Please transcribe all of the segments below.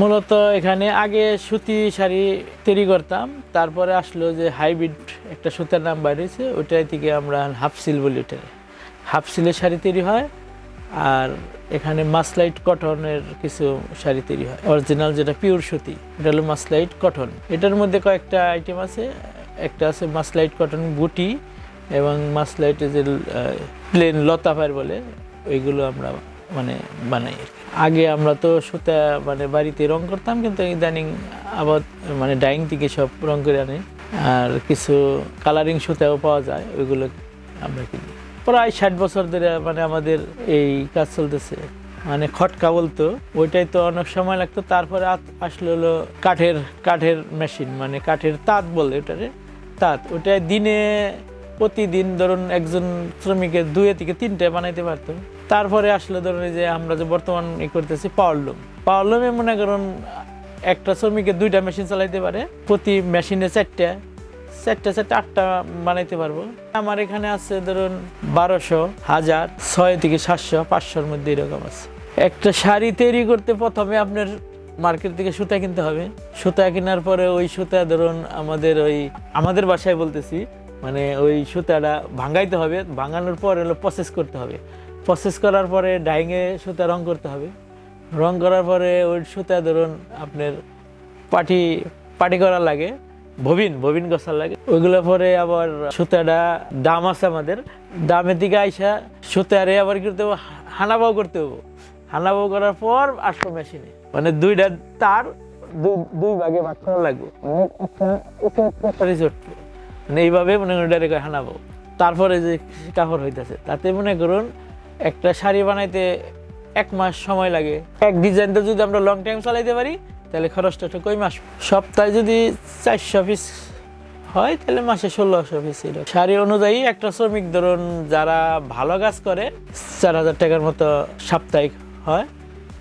মূলত এখানে আগে সুতি শাড়ি তৈরি করতাম, তারপরে আসলো যে হাইব্রিড একটা সুতার নাম বেরিয়েছে, ওইটাই থেকে আমরা হাফ সিল বলি। ওইটা হাফ সিলের শাড়ি তৈরি হয়। আর এখানে মাসলাইট কটনের কিছু শাড়ি তৈরি হয়। অরিজিনাল যেটা পিওর সুতি, এটা হলো মাসলাইট কটন। এটার মধ্যে কয়েকটা আইটেম আছে। একটা আছে মাসলাইট কটন বুটি এবং মাসলাইটে যে প্লেন লতাপার বলে, ওইগুলো আমরা মানে বানাই। আগে আমরা তো সুতা মানে বাড়িতে রং করতাম, কিন্তু ইদানিং আবার মানে ডাইং থেকে সব রং করে আনে। আর কিছু কালারিং সুতাও পাওয়া যায়, ওইগুলো আমরা কিনি। প্রায় 60 বছর ধরে মানে আমাদের এই কাজ চলতেছে। মানে খটকা বলতো, ওইটাই তো অনেক সময় লাগতো। তারপরে আসলে হলো কাঠের মেশিন, মানে কাঠের তাঁত বলে ওটারে, তাঁত। ওটাই দিনে প্রতিদিন ধরুন একজন শ্রমিকের 2 থেকে 3টে বানাইতে পারতো। তারপরে আসলে ধরুন যে আমরা যে বর্তমান করতেছি পাওয়ারলুমে মনে করুন একটা শ্রমিকে 2টা মেশিন চালাইতে পারে, প্রতি মেশিনে 4টে 8টা বানাইতে পারবো। আমার এখানে আছে ধরুন 1200, 1000, 6 থেকে 700, 500-র মধ্যে এরকম আছে। একটা শাড়ি তৈরি করতে প্রথমে আপনার মার্কেট থেকে সুতা কিনতে হবে। সুতা কেনার পরে ওই সুতা ধরুন আমাদের বাসায় বলতেছি, মানে ওই সুতাটা ভাঙাইতে হবে। ভাঙানোর পর হলো প্রসেস করতে হবে। প্রসেস করার পরে ডাইংয়ে সুতা রং করতে হবে। রং করার পরে ওই সুতা ধরুন আপনার পাটি করা লাগে, ববিন গছার লাগে। ওইগুলো পরে আবার সুতাটা দাম আছে আমাদের, দামের দিকে আইসা সুতারে আবার করতে হবে, হানাবাও করতে হবে। হানাবাও করার পর আসলো মেশিনে, মানে 2টা তার দুই ভাগে ভাগ করা লাগবে, মানে এইভাবে মনে করেন ডাইরেক্ট হানাবো। তারপরে যে কাপড় হইতেছে, তাতে মনে করুন একটা শাড়ি বানাইতে 1 মাস সময় লাগে। এক ডিজাইনটা যদি আমরা লং টাইম চালাইতে পারি, তাহলে খরচটা একটু কম আসবে। সপ্তাহে যদি 400 পিস হয়, তাহলে মাসে 1600 পিস। শাড়ি অনুযায়ী একটা শ্রমিক ধরুন যারা ভালো কাজ করে 4000 টাকার মতো সাপ্তাহিক হয়,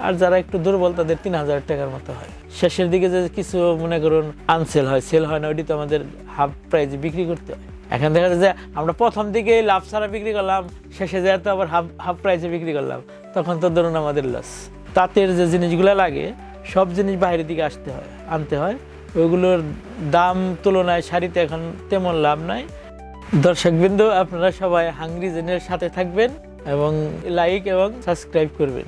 আর যারা একটু দুর্বল তাদের 3000 টাকার মতো হয়। শেষের দিকে যে কিছু মনে করুন আনসেল হয়, সেল হয় না, ওইটি তো আমাদের হাফ প্রাইজে বিক্রি করতে হয়। এখন দেখা যায় যে আমরা প্রথম দিকে লাভ ছাড়া বিক্রি করলাম, শেষে যায় তো আবার হাফ প্রাইসে বিক্রি করলাম, তখন তো ধরুন আমাদের লস। তাঁতের যে জিনিসগুলো লাগে সব জিনিস বাইরের দিকে আনতে হয়। ওইগুলোর দাম তুলনায় শাড়িতে এখন তেমন লাভ নাই। দর্শকবৃন্দ, আপনারা সবাই হাংরি জেনের সাথে থাকবেন এবং লাইক এবং সাবস্ক্রাইব করবেন।